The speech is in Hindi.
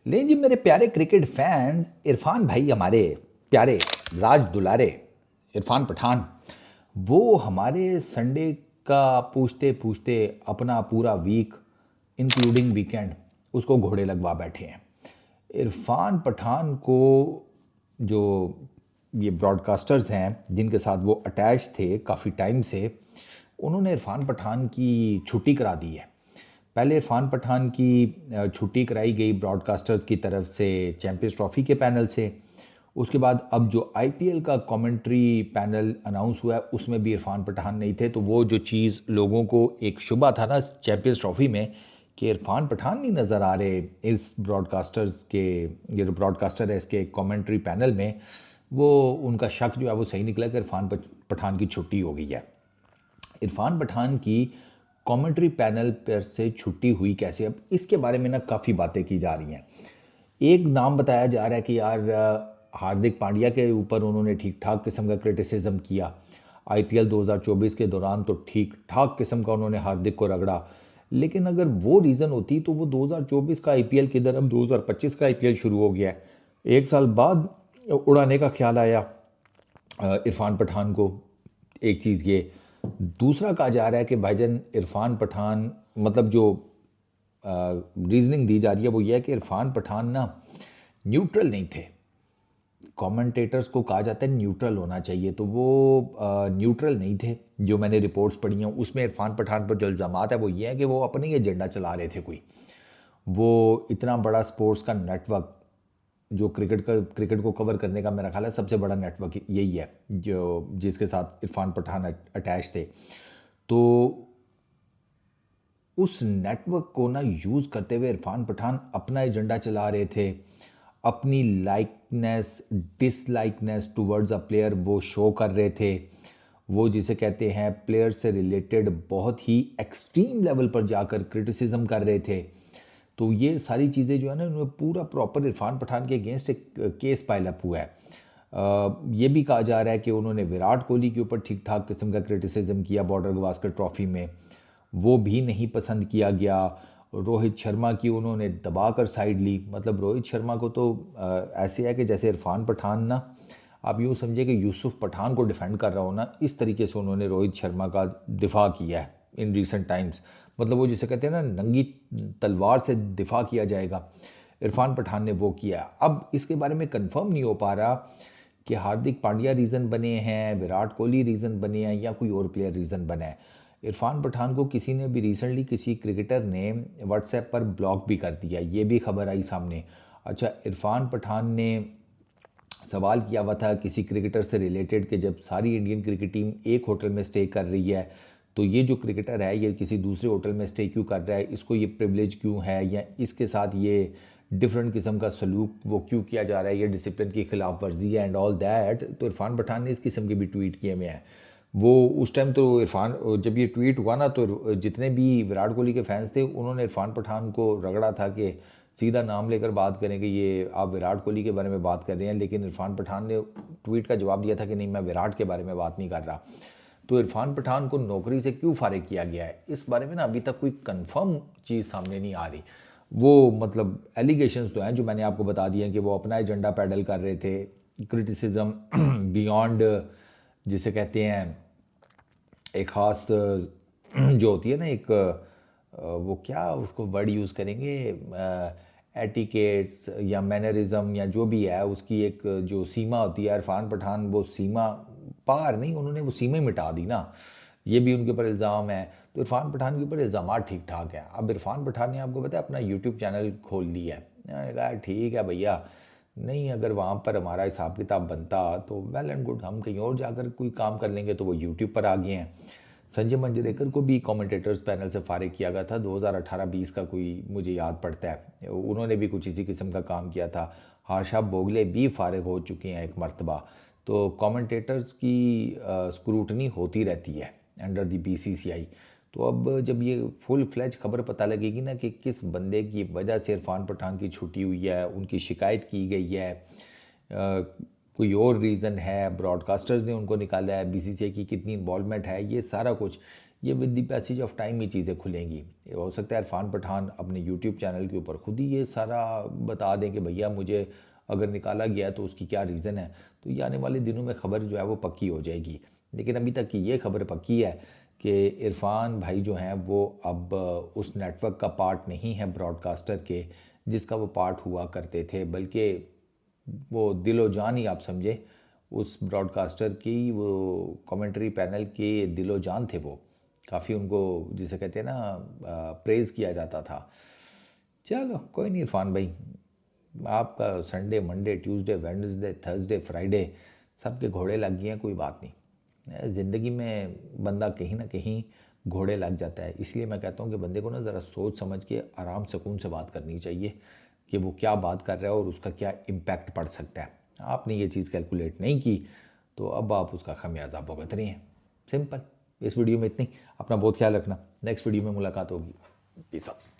लेकिन जी मेरे प्यारे क्रिकेट फैंस, इरफान भाई हमारे प्यारे राज दुलारे इरफान पठान, वो हमारे संडे का पूछते पूछते अपना पूरा वीक इंक्लूडिंग वीकेंड उसको घोड़े लगवा बैठे हैं। इरफान पठान को जो ये ब्रॉडकास्टर्स हैं जिनके साथ वो अटैच थे काफ़ी टाइम से, उन्होंने इरफान पठान की छुट्टी करा दी है। पहले इरफान पठान की छुट्टी कराई गई ब्रॉडकास्टर्स की तरफ से चैंपियंस ट्रॉफी के पैनल से। उसके बाद अब जो आईपीएल का कमेंट्री पैनल अनाउंस हुआ है उसमें भी इरफान पठान नहीं थे। तो वो जो चीज़ लोगों को एक शुबा था ना चैंपियंस ट्रॉफी में कि इरफान पठान नहीं नज़र आ रहे इस ब्रॉडकास्टर्स के, ये जो ब्रॉडकास्टर है इसके कमेंट्री पैनल में, वो उनका शक जो है वो सही निकला कि इरफान पठान की छुट्टी हो गई है। इरफान पठान की कमेंट्री पैनल पर से छुट्टी हुई कैसे, अब इसके बारे में ना काफ़ी बातें की जा रही हैं। एक नाम बताया जा रहा है कि यार हार्दिक पांड्या के ऊपर उन्होंने ठीक ठाक किस्म का क्रिटिसिज्म किया। आईपीएल 2024 के दौरान तो ठीक ठाक किस्म का उन्होंने हार्दिक को रगड़ा। लेकिन अगर वो रीज़न होती तो वो 2024 का आईपीएल किधर, अब 2025 का आईपीएल शुरू हो गया है। एक साल बाद उड़ाने का ख्याल आया इरफान पठान को। एक चीज़ ये, दूसरा कहा जा रहा है कि भाईजान इरफान पठान, मतलब जो रीजनिंग दी जा रही है वो ये है कि इरफान पठान ना न्यूट्रल नहीं थे। कमेंटेटर्स को कहा जाता है न्यूट्रल होना चाहिए, तो वो न्यूट्रल नहीं थे। जो मैंने रिपोर्ट्स पढ़ी हैं उसमें इरफान पठान पर जो इल्ज़ाम है वो ये है कि वो अपनी एजेंडा चला रहे थे कोई। वो इतना बड़ा स्पोर्ट्स का नेटवर्क, जो क्रिकेट को कवर करने का मेरा ख्याल है सबसे बड़ा नेटवर्क यही है जो जिसके साथ इरफान पठान अटैच थे। तो उस नेटवर्क को ना यूज़ करते हुए इरफान पठान अपना एजेंडा चला रहे थे। अपनी लाइकनेस डिसलाइकनेस टूवर्ड्स अ प्लेयर वो शो कर रहे थे। वो जिसे कहते हैं प्लेयर से रिलेटेड बहुत ही एक्सट्रीम लेवल पर जाकर क्रिटिसिज्म कर रहे थे। तो ये सारी चीज़ें जो है ना उन्होंने पूरा प्रॉपर इरफान पठान के अगेंस्ट एक केस पाइल अप हुआ है। ये भी कहा जा रहा है कि उन्होंने विराट कोहली के ऊपर ठीक ठाक किस्म का क्रिटिसिज्म किया बॉर्डर गवास्कर ट्रॉफी में, वो भी नहीं पसंद किया गया। रोहित शर्मा की उन्होंने दबा कर साइड ली। मतलब रोहित शर्मा को तो ऐसे है कि जैसे इरफान पठान ना, आप यूँ समझिए कि यूसुफ पठान को डिफेंड कर रहा हो ना, इस तरीके से उन्होंने रोहित शर्मा का दिफा किया है इन रिसेंट टाइम्स। मतलब वो जिसे कहते हैं ना नंगी तलवार से दिफा किया जाएगा, इरफान पठान ने वो किया। अब इसके बारे में कंफर्म नहीं हो पा रहा कि हार्दिक पांड्या रीज़न बने हैं, विराट कोहली रीज़न बने हैं या कोई और प्लेयर रीज़न बना है। इरफान पठान को किसी ने भी रिसेंटली किसी क्रिकेटर ने व्हाट्सएप पर ब्लॉक भी कर दिया, ये भी खबर आई सामने। अच्छा, इरफान पठान ने सवाल किया हुआ था किसी क्रिकेटर से रिलेटेड कि जब सारी इंडियन क्रिकेट टीम एक होटल में स्टे कर रही है तो ये जो क्रिकेटर है ये किसी दूसरे होटल में स्टे क्यों कर रहा है, इसको ये प्रिविलेज क्यों है, या इसके साथ ये डिफरेंट किस्म का सलूक वो क्यों किया जा रहा है, ये डिसिप्लिन की खिलाफ वर्जी है एंड ऑल दैट। तो इरफान पठान ने इस किस्म के भी ट्वीट किए हुए हैं। वो उस टाइम तो इरफान, जब ये ट्वीट हुआ ना तो जितने भी विराट कोहली के फैंस थे उन्होंने इरफान पठान को रगड़ा था कि सीधा नाम लेकर बात करें कि ये आप विराट कोहली के बारे में बात कर रहे हैं। लेकिन इरफान पठान ने ट्वीट का जवाब दिया था कि नहीं, मैं विराट के बारे में बात नहीं कर रहा। तो इरफान पठान को नौकरी से क्यों फारिग किया गया है, इस बारे में ना अभी तक कोई कंफर्म चीज़ सामने नहीं आ रही। वो मतलब एलिगेशंस तो हैं जो मैंने आपको बता दिए हैं कि वो अपना एजेंडा पैडल कर रहे थे। क्रिटिसिज्म बियॉन्ड, जिसे कहते हैं एक ख़ास जो होती है ना एक वो क्या उसको वर्ड यूज़ करेंगे, एटिकेट्स या मैनरिज्म या जो भी है उसकी एक जो सीमा होती है, इरफान पठान वो सीमा पार नहीं, उन्होंने वो सीमा ही मिटा दी ना। ये भी उनके ऊपर इल्ज़ाम है। तो इरफान पठान के ऊपर इल्ज़ाम ठीक ठाक हैं। अब इरफान पठान ने आपको पता है अपना यूट्यूब चैनल खोल लिया है। मैंने कहा ठीक है भैया, नहीं अगर वहाँ पर हमारा हिसाब किताब बनता तो वेल एंड गुड, हम कहीं और जाकर कोई काम कर लेंगे। तो वो यूट्यूब पर आ गए हैं। संजय मंजरेकर को भी कमेंटेटर्स पैनल से फारिग किया गया था 2018-20 का, कोई मुझे याद पड़ता है, उन्होंने भी कुछ इसी किस्म का काम किया था। हाशा बोगले भी फारिग हो चुके हैं एक मरतबा। तो कमेंटेटर्स की स्क्रूटनी होती रहती है अंडर दी बीसीसीआई। तो अब जब ये फुल फ्लैज खबर पता लगेगी ना कि किस बंदे की वजह से इरफान पठान की छुट्टी हुई है, उनकी शिकायत की गई है, कोई और रीज़न है, ब्रॉडकास्टर्स ने उनको निकाला है, बीसीसीआई की कितनी इन्वॉल्वमेंट है, ये सारा कुछ ये with the passage of time ही चीज़ें खुलेंगी। ये हो सकता है इरफान पठान अपने यूट्यूब चैनल के ऊपर खुद ही ये सारा बता दें कि भैया मुझे अगर निकाला गया तो उसकी क्या रीज़न है, तो ये आने वाले दिनों में ख़बर जो है वो पक्की हो जाएगी। लेकिन अभी तक की ये खबर पक्की है कि इरफान भाई जो हैं वो अब उस नेटवर्क का पार्ट नहीं है ब्रॉडकास्टर के जिसका वो पार्ट हुआ करते थे, बल्कि वो दिलो जान ही आप समझे उस ब्रॉडकास्टर की, वो कमेंट्री पैनल के दिलो जान थे वो। काफ़ी उनको जिसे कहते हैं ना प्रेज़ किया जाता था। चलो कोई नहीं इरफान भाई, आपका Sunday Monday Tuesday Wednesday Thursday Friday सबके घोड़े लग गए हैं, कोई बात नहीं। ज़िंदगी में बंदा कहीं ना कहीं घोड़े लग जाता है, इसलिए मैं कहता हूँ कि बंदे को ना ज़रा सोच समझ के आराम सुकून से बात करनी चाहिए कि वो क्या बात कर रहा है और उसका क्या इम्पैक्ट पड़ सकता है। आपने ये चीज़ कैलकुलेट नहीं की तो अब आप उसका खमियाजा भुगत रही हैं। सिंपल। इस वीडियो में इतनी। अपना बहुत ख्याल रखना, नेक्स्ट वीडियो में मुलाकात होगी। Peace out.